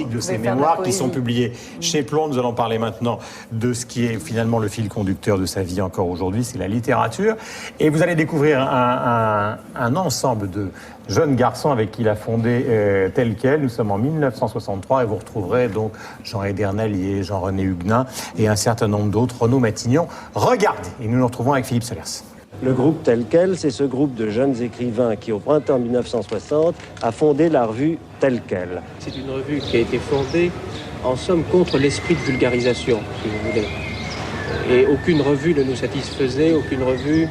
de ces mémoires qui sont publiées chez Plon. Nous allons parler maintenant de ce qui est finalement le fil conducteur de sa vie encore aujourd'hui, c'est la littérature. Et vous allez découvrir un ensemble de jeunes garçons avec qui il a fondé Tel Quel. Nous sommes en 1963 et vous retrouverez donc Jean Edernalier, Jean-René Huguenin et un certain nombre d'autres, Renaud Matignon. Regardez, et nous nous retrouvons avec Philippe Solers. Le groupe Tel Quel, c'est ce groupe de jeunes écrivains qui, au printemps 1960, a fondé la revue Tel Quel. C'est une revue qui a été fondée, en somme, contre l'esprit de vulgarisation, si vous voulez. Et aucune revue ne nous satisfaisait, aucune revue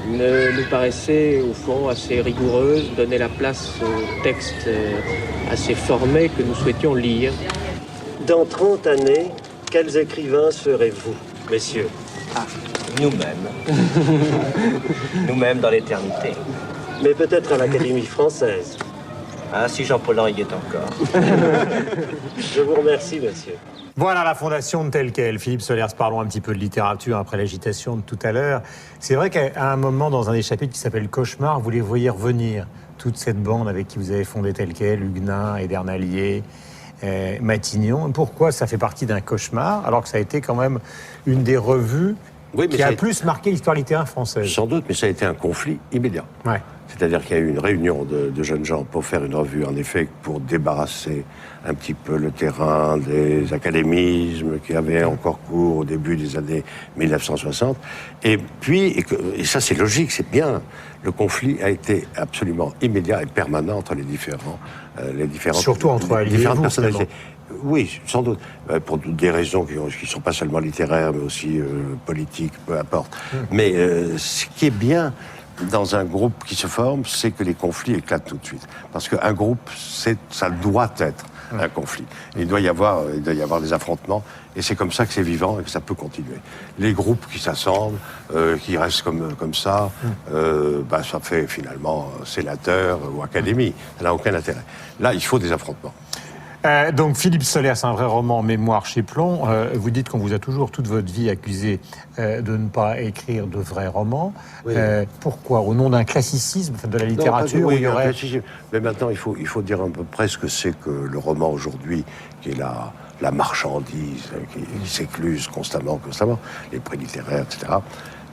ne nous paraissait, au fond, assez rigoureuse, donnait la place aux textes assez formés que nous souhaitions lire. Dans 30 années, quels écrivains serez-vous, messieurs ? Nous-mêmes. Nous-mêmes dans l'éternité. Mais peut-être à l'Académie française. Ah, si Jean Paulhan y est encore. Je vous remercie, monsieur. Voilà la fondation de Tel Quel. Philippe Solers, parlons un petit peu de littérature après l'agitation de tout à l'heure. C'est vrai qu'à un moment, dans un des chapitres qui s'appelle Cauchemar, vous les voyez revenir, toute cette bande avec qui vous avez fondé Tel Quel, Huguenin, Edernalier, Matignon. Pourquoi ça fait partie d'un cauchemar, alors que ça a été quand même une des revues qui a plus marqué l'histoire littéraire française? Sans doute, mais ça a été un conflit immédiat. Ouais. C'est-à-dire qu'il y a eu une réunion de jeunes gens pour faire une revue, en effet, pour débarrasser un petit peu le terrain des académismes qui avaient encore cours au début des années 1960. Et puis, et ça c'est logique, c'est bien, le conflit a été absolument immédiat et permanent entre les différentes Surtout entre les différentes personnalités. Finalement. Oui, sans doute, pour des raisons qui ne sont pas seulement littéraires, mais aussi politiques, peu importe. Mais ce qui est bien dans un groupe qui se forme, c'est que les conflits éclatent tout de suite. Parce qu'un groupe, ça doit être un conflit. Il doit y avoir des affrontements, et c'est comme ça que c'est vivant et que ça peut continuer. Les groupes qui s'assemblent, qui restent comme ça, ça fait finalement sénateur ou académie. Ça n'a aucun intérêt. Là, il faut des affrontements. Donc Philippe Solers, un vrai roman Mémoire chez Plon. Vous dites qu'on vous a toujours toute votre vie accusé de ne pas écrire de vrais romans. Oui. Pourquoi? Au nom d'un classicisme de la littérature? Oui, il y aurait... Mais maintenant, il faut dire un peu près ce que c'est que le roman aujourd'hui, qui est la marchandise qui s'écluse constamment, les prix littéraires, etc.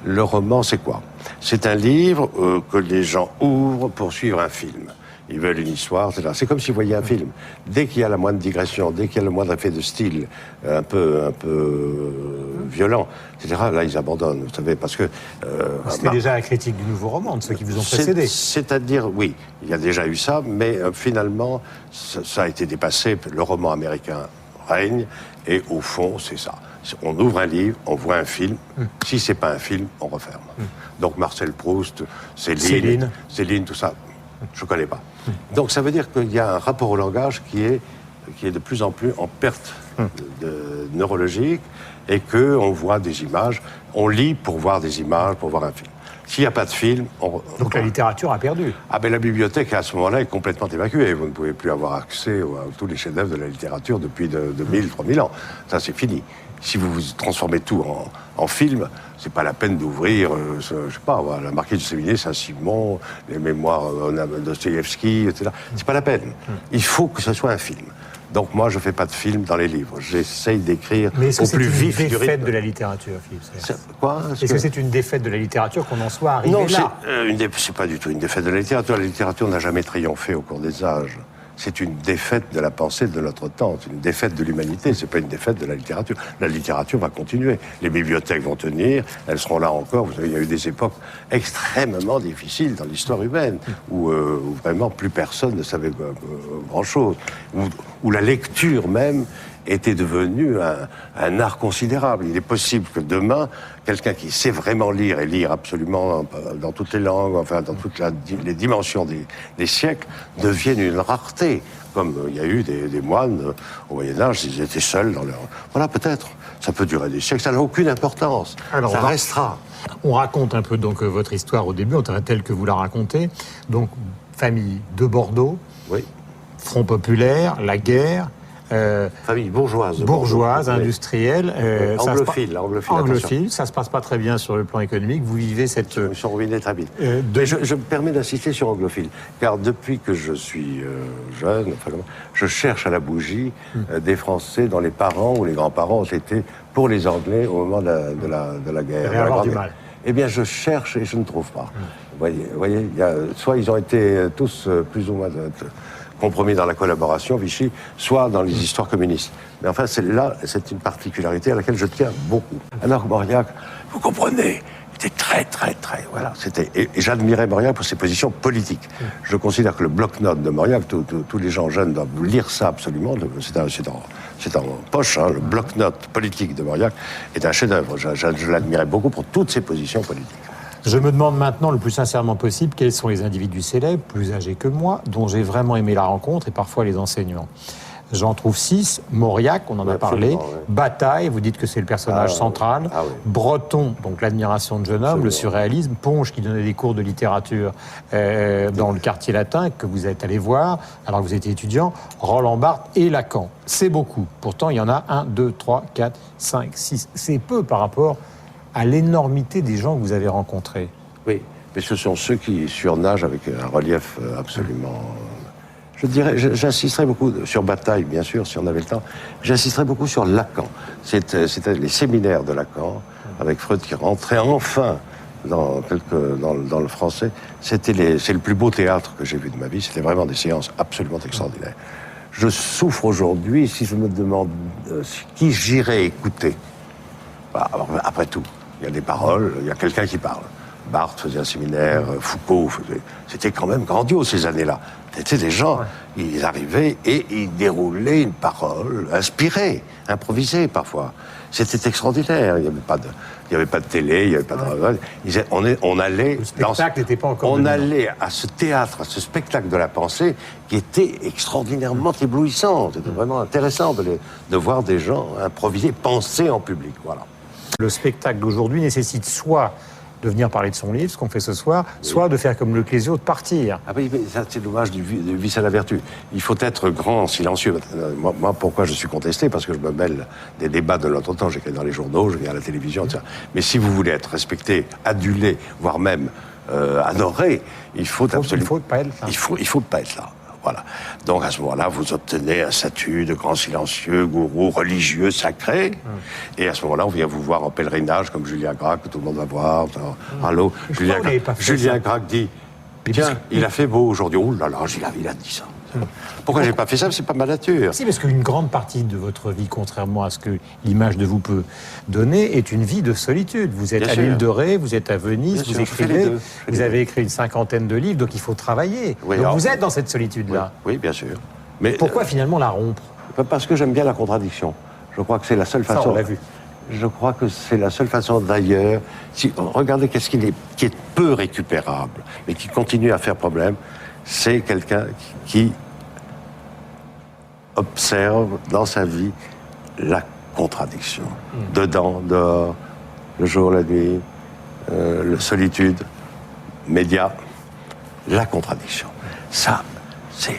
Le roman, c'est quoi? C'est un livre que les gens ouvrent pour suivre un film. Ils veulent une histoire, etc. C'est comme s'ils voyaient un film. Dès qu'il y a la moindre digression, dès qu'il y a le moindre effet de style, un peu violent, etc., là, ils abandonnent, vous savez, parce que... C'était déjà la critique du nouveau roman, de ceux qui vous ont précédé. C'est-à-dire, oui, il y a déjà eu ça, mais finalement, ça a été dépassé. Le roman américain règne, et au fond, c'est ça. On ouvre un livre, on voit un film. Si c'est pas un film, on referme. Donc Marcel Proust, Céline, tout ça... Je ne connais pas. Donc ça veut dire qu'il y a un rapport au langage qui est de plus en plus en perte neurologique et qu'on voit des images, on lit pour voir des images, pour voir un film. S'il n'y a pas de film... Donc la littérature a perdu. Ah ben la bibliothèque à ce moment-là est complètement évacuée. Vous ne pouvez plus avoir accès à tous les chefs-d'œuvre de la littérature depuis 2000, 3000 ans. Ça c'est fini. Si vous transformez tout en film, c'est pas la peine d'ouvrir, je sais pas, la Marquise de Sévigné, Saint-Simon, les mémoires de Dostoïevski, etc. C'est pas la peine. Il faut que ce soit un film. Donc moi, je fais pas de film dans les livres. J'essaye d'écrire au plus vif du rythme. Mais est-ce que c'est une défaite de la littérature, Philippe? Quoi? Est-ce que c'est une défaite de la littérature qu'on en soit arrivé là? Non, c'est pas du tout une défaite de la littérature. La littérature n'a jamais triomphé au cours des âges. C'est une défaite de la pensée de notre temps, c'est une défaite de l'humanité, c'est pas une défaite de la littérature. La littérature va continuer, les bibliothèques vont tenir, elles seront là encore. Vous savez, il y a eu des époques extrêmement difficiles dans l'histoire humaine, où vraiment plus personne ne savait grand-chose, où la lecture même était devenu un art considérable. Il est possible que demain, quelqu'un qui sait vraiment lire et lire absolument dans toutes les langues, enfin dans toutes les dimensions des siècles, devienne une rareté. Comme il y a eu des moines au Moyen-Âge, ils étaient seuls dans leur... Voilà, peut-être. Ça peut durer des siècles, ça n'a aucune importance. Alors, ça restera. On raconte un peu donc votre histoire au début, telle que vous la racontez. Donc, famille de Bordeaux, oui. Front populaire, la guerre... Famille bourgeoise. bourgeoise, Oui. industrielle. Anglophile, anglophile, ça se passe pas très bien sur le plan économique. Vous vivez cette... Ils sont ruinés très vite. de- Mais je me permets d'insister sur anglophile, car depuis que je suis jeune, je cherche à la bougie des Français dont les parents ou les grands-parents ont été pour les Anglais au moment de la guerre. Vous allez avoir du mal. Eh bien, je cherche et je ne trouve pas. Vous voyez, soit ils ont été tous plus ou moins compromis dans la collaboration, Vichy, soit dans les histoires communistes. Mais enfin, c'est une particularité à laquelle je tiens beaucoup. Alors que Mauriac, vous comprenez, était très, voilà. Et j'admirais Mauriac pour ses positions politiques. Je considère que le bloc-notes de Mauriac, tous les gens jeunes doivent lire ça absolument. C'est en poche, hein, le bloc-notes politique de Mauriac est un chef-d'œuvre. Je l'admirais beaucoup pour toutes ses positions politiques. Je me demande maintenant, le plus sincèrement possible, quels sont les individus célèbres, plus âgés que moi, dont j'ai vraiment aimé la rencontre et parfois les enseignements. J'en trouve 6. Mauriac, on en a parlé. Absolument, oui. Bataille, vous dites que c'est le personnage central. Oui. Breton, donc l'admiration de jeune homme, le surréalisme. Ponge, qui donnait des cours de littérature dans le quartier latin, que vous êtes allé voir alors que vous étiez étudiant. Roland Barthes et Lacan. C'est beaucoup. Pourtant, il y en a 1, 2, 3, 4, 5, 6. C'est peu par rapport à l'énormité des gens que vous avez rencontrés. Oui, mais ce sont ceux qui surnagent avec un relief absolument... Je dirais, j'insisterai beaucoup sur Bataille, bien sûr, si on avait le temps. J'insisterai beaucoup sur Lacan. C'était les séminaires de Lacan, avec Freud qui rentrait enfin dans le français. C'est le plus beau théâtre que j'ai vu de ma vie. C'était vraiment des séances absolument extraordinaires. Je souffre aujourd'hui, si je me demande qui j'irais écouter. Après tout, il y a des paroles, il y a quelqu'un qui parle. Barthes faisait un séminaire, Foucault faisait... C'était quand même grandiose ces années-là. C'était des gens, ils arrivaient et ils déroulaient une parole inspirée, improvisée parfois. C'était extraordinaire. Il n'y avait pas de télé, il n'y avait pas de... On allait... Le spectacle n'était pas encore On dominant. allait à ce théâtre, à ce spectacle de la pensée qui était extraordinairement éblouissant. C'était vraiment intéressant de voir des gens improviser, penser en public. Voilà. Le spectacle d'aujourd'hui nécessite soit de venir parler de son livre, ce qu'on fait ce soir, soit de faire comme le Clésio, de partir. Ah oui, mais ça, c'est dommage du vice à la vertu. Il faut être grand, silencieux. Moi, pourquoi je suis contesté? Parce que je me mêle des débats de notre temps. J'écris dans les journaux, je viens à la télévision, etc. Mais si vous voulez être respecté, adulé, voire même adoré, il faut absolument... Il faut pas être là. Il faut pas être là. Voilà. Donc à ce moment-là, vous obtenez un statut de grand silencieux, gourou, religieux, sacré. Et à ce moment-là, on vient vous voir en pèlerinage, comme Julien Gracq, que tout le monde va voir. Allô, Julien Gracq dit, tiens, il a fait beau aujourd'hui. Oh là là, il a dit ça. Pourquoi j'ai pas fait ça? C'est pas ma nature. Si, parce qu'une grande partie de votre vie, contrairement à ce que l'image de vous peut donner, est une vie de solitude. Vous êtes Bien à sûr. l'île de Ré, vous êtes à Venise, Bien vous sûr, je fais les écrivez, deux. vous avez écrit une 50aine de livres, donc il faut travailler. Oui, donc alors, vous êtes dans cette solitude-là. Oui, bien sûr. Mais Pourquoi finalement la rompre? Parce que j'aime bien la contradiction. Je crois que c'est la seule Ça, façon. on l'a vu. Je crois que c'est la seule façon d'ailleurs. Regardez qu'est-ce qui est peu récupérable, mais qui continue à faire problème. C'est quelqu'un qui observe dans sa vie la contradiction. Dedans, dehors, le jour, la nuit, la solitude, médias, la contradiction. Ça, c'est...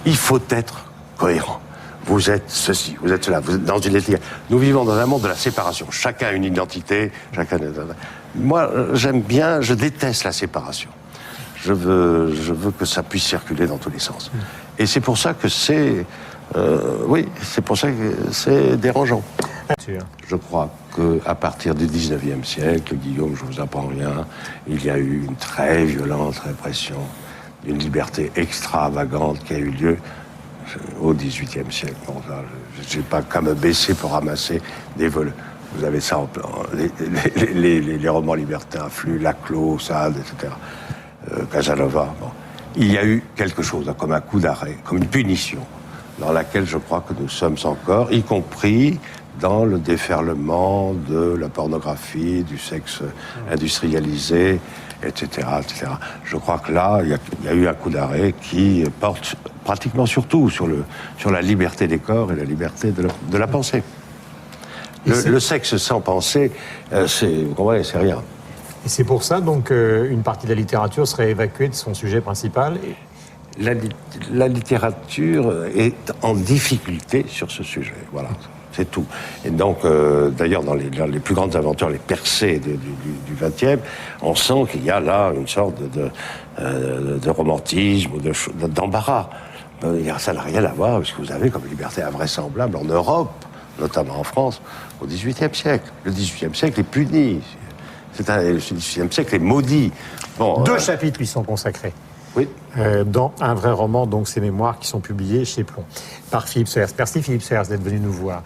Il faut être cohérent. Vous êtes ceci, vous êtes cela, vous êtes dans une éthique. Nous vivons dans un monde de la séparation. Chacun a une identité, chacun... Moi, j'aime bien, je déteste la séparation. Je veux que ça puisse circuler dans tous les sens. Et c'est pour ça que c'est... oui, c'est pour ça que c'est dérangeant. Je crois qu'à partir du 19e siècle, Guillaume, je ne vous apprends rien, il y a eu une très violente répression d'une liberté extravagante qui a eu lieu au XVIIIe siècle. Bon, je n'ai pas qu'à me baisser pour ramasser des vols. Vous avez ça, les romans libertins, Flux, Laclos, Sade, etc., Casanova. Bon. Il y a eu quelque chose, comme un coup d'arrêt, comme une punition, dans laquelle je crois que nous sommes encore, y compris dans le déferlement de la pornographie, du sexe industrialisé, etc., etc. Je crois que là, il y a eu un coup d'arrêt qui porte pratiquement surtout sur la liberté des corps et la liberté de la pensée. Le sexe sans pensée, vous comprenez, c'est rien. Et c'est pour ça, donc, une partie de la littérature serait évacuée de son sujet principal. La littérature est en difficulté sur ce sujet. Voilà, c'est tout. Et donc, d'ailleurs, dans les plus grandes aventures, les percées du XXe, on sent qu'il y a là une sorte de romantisme ou d'embarras. Ça n'a rien à voir avec ce que vous avez comme liberté invraisemblable en Europe, notamment en France, au XVIIIe siècle. Le XVIIIe siècle est puni. Le XVIIIe siècle est maudit. Bon, 2 chapitres lui sont consacrés. Oui. Dans un vrai roman, donc ces mémoires qui sont publiées chez Plon, par Philippe Soers. Merci Philippe Soers d'être venu nous voir.